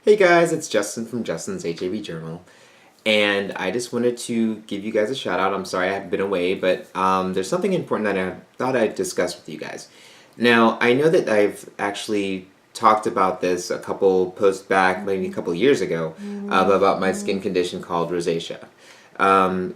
Hey guys, it's Justin from Justin's HIV Journal, and I just wanted to give you guys a shout out. I'm sorry I haven't been away, but there's something important that I thought I'd discuss with you guys. Now, I know that I've actually talked about this a couple posts back, maybe a couple years ago, about my skin condition called rosacea.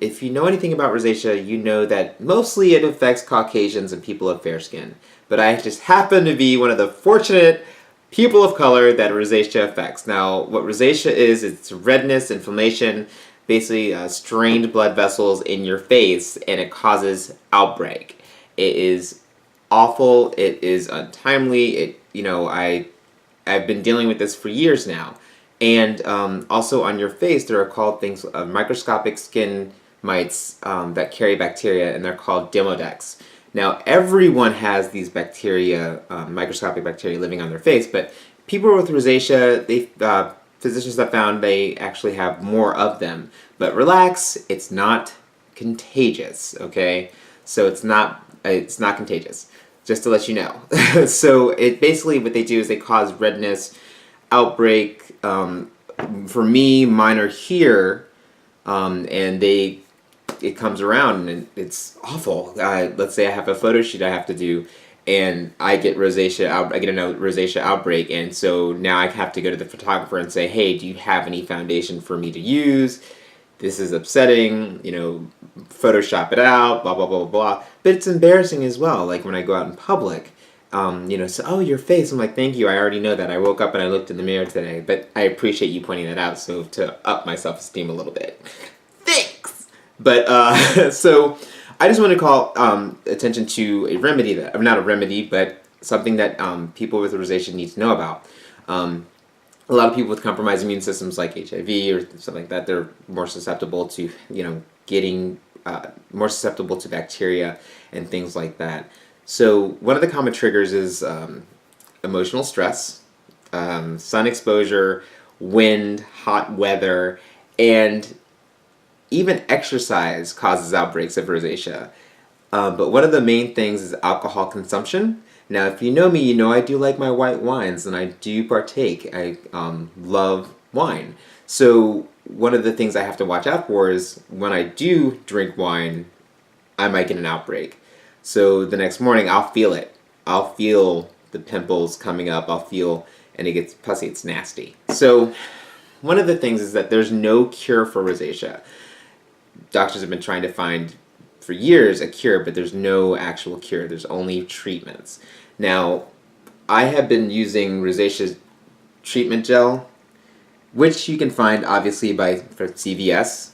If you know anything about rosacea, you know that mostly it affects Caucasians and people of fair skin. But I just happen to be one of the fortunate people of color that rosacea affects. Now, what rosacea is, it's redness, inflammation, basically strained blood vessels in your face, and it causes outbreak. It is awful. It is untimely. I've been dealing with this for years now. And also on your face, there are called things microscopic skin mites that carry bacteria, and they're called Demodex. Now, everyone has these bacteria, microscopic bacteria living on their face, but people with rosacea, physicians have found they actually have more of them. But relax, it's not contagious, okay? So it's not contagious, just to let you know. So it basically, what they do is they cause redness, outbreak. For me, mine are here, and it comes around and it's awful. Let's say I have a photo shoot I have to do, and I get rosacea. I get a rosacea outbreak, and so now I have to go to the photographer and say, "Hey, do you have any foundation for me to use? This is upsetting. Photoshop it out. Blah blah blah blah." But it's embarrassing as well. Like when I go out in public. So, oh, your face. I'm like, thank you. I already know that. I woke up and I looked in the mirror today, but I appreciate you pointing that out. So to up my self-esteem a little bit. Thanks. But so I just want to call attention to a remedy that, not a remedy, but something that people with rosacea need to know about. A lot of people with compromised immune systems like HIV or something like that, they're more susceptible to getting more susceptible to bacteria and things like that. So one of the common triggers is emotional stress, sun exposure, wind, hot weather, and even exercise causes outbreaks of rosacea. But one of the main things is alcohol consumption. Now, if you know me, you know I do like my white wines, and I do partake. I love wine. So one of the things I have to watch out for is when I do drink wine, I might get an outbreak. So the next morning, I'll feel it. I'll feel the pimples coming up. And it gets pussy. It's nasty. So one of the things is that there's no cure for rosacea. Doctors have been trying to find for years a cure, but there's no actual cure. There's only treatments. Now, I have been using rosacea treatment gel, which you can find obviously for CVS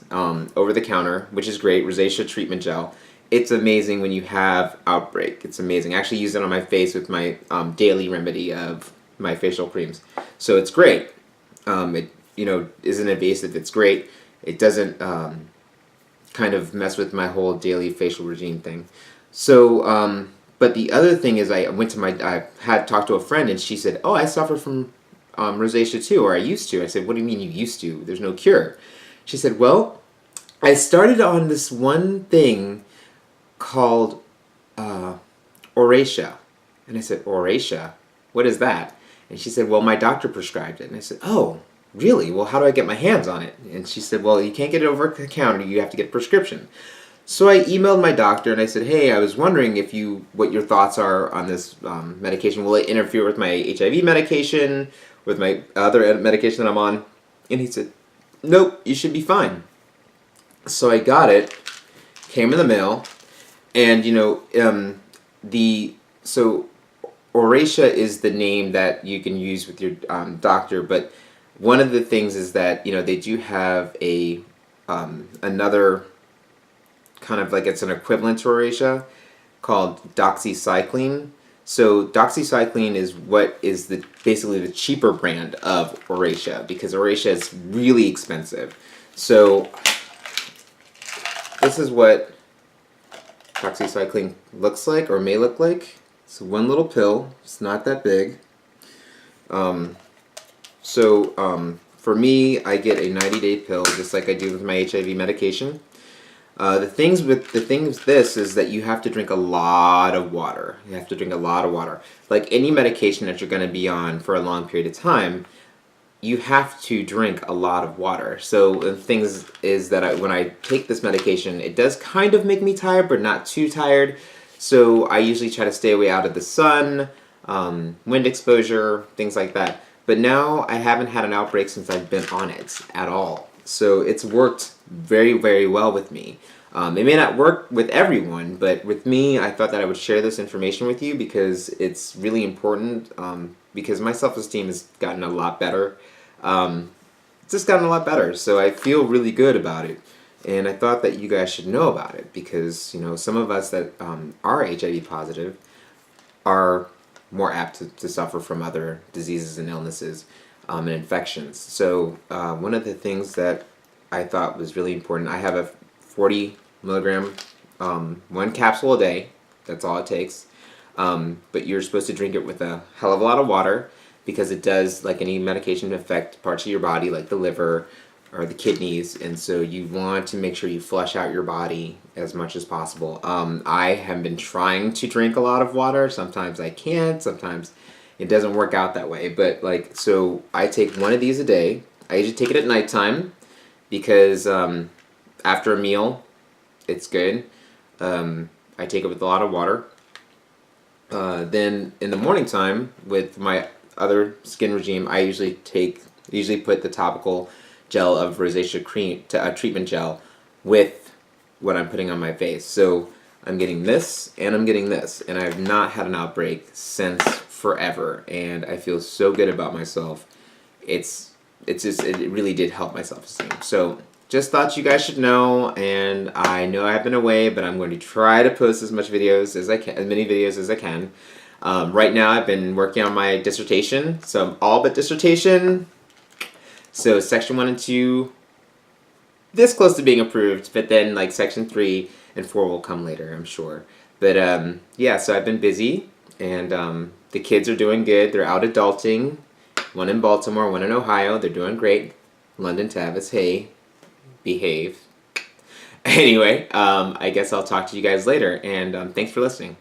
over the counter, which is great. Rosacea treatment gel. It's amazing when you have outbreak. It's amazing. I actually use it on my face with my daily remedy of my facial creams. So it's great. It isn't invasive. It's great. It doesn't kind of mess with my whole daily facial regime thing. So, but the other thing is I had talked to a friend and she said, "Oh, I suffer from rosacea too, or I used to." I said, "What do you mean you used to? There's no cure." She said, "Well, I started on this one thing called Oracea." And I said, "Oracea? What is that?" And she said, "Well, my doctor prescribed it." And I said, "Oh, really? Well, how do I get my hands on it?" And she said, "Well, you can't get it over the counter. You have to get a prescription." So I emailed my doctor and I said, "Hey, I was wondering what your thoughts are on this medication. Will it interfere with my HIV medication, with my other medication that I'm on?" And he said, "Nope, you should be fine." So I got it, came in the mail, and so Oracea is the name that you can use with your doctor, but one of the things is that they do have another kind of like it's an equivalent to Oracea called doxycycline. So doxycycline is basically the cheaper brand of Oracea because Oracea is really expensive. So this is what doxycycline looks like or may look like. It's one little pill. It's not that big. For me, I get a 90-day pill just like I do with my HIV medication. The thing with this is that you have to drink a lot of water. You have to drink a lot of water. Like any medication that you're going to be on for a long period of time, you have to drink a lot of water. So the things is that when I take this medication, it does kind of make me tired, but not too tired. So I usually try to stay away out of the sun, wind exposure, things like that. But now I haven't had an outbreak since I've been on it at all. So it's worked very, very well with me. It may not work with everyone, but with me, I thought that I would share this information with you because it's really important, because my self-esteem has gotten a lot better. It's just gotten a lot better, so I feel really good about it. And I thought that you guys should know about it because, some of us that are HIV positive are more apt to suffer from other diseases and illnesses and infections. So one of the things that I thought was really important, I have a 40 milligram, one capsule a day. That's all it takes. But you're supposed to drink it with a hell of a lot of water because it does, like any medication, affect parts of your body like the liver or the kidneys, and so you want to make sure you flush out your body as much as possible. I have been trying to drink a lot of water. Sometimes I can't, sometimes it doesn't work out that way, but so I take one of these a day. I usually take it at nighttime because after a meal it's good. I take it with a lot of water. Then in the morning time with my other skin regime, I usually put the topical gel of Rosacea cream, treatment gel, with what I'm putting on my face. So I'm getting this and I'm getting this, and I have not had an outbreak since forever, and I feel so good about myself. It really did help my self-esteem. So just thought you guys should know, and I know I've been away, but I'm going to try to post as many videos as I can. Right now I've been working on my dissertation, so I'm all but dissertation. So section 1 and 2, this close to being approved, but then section 3 and 4 will come later, I'm sure. But yeah, so I've been busy, and the kids are doing good. They're out adulting. One in Baltimore, one in Ohio. They're doing great. London Tavis, hey, behave. Anyway, I guess I'll talk to you guys later, and thanks for listening.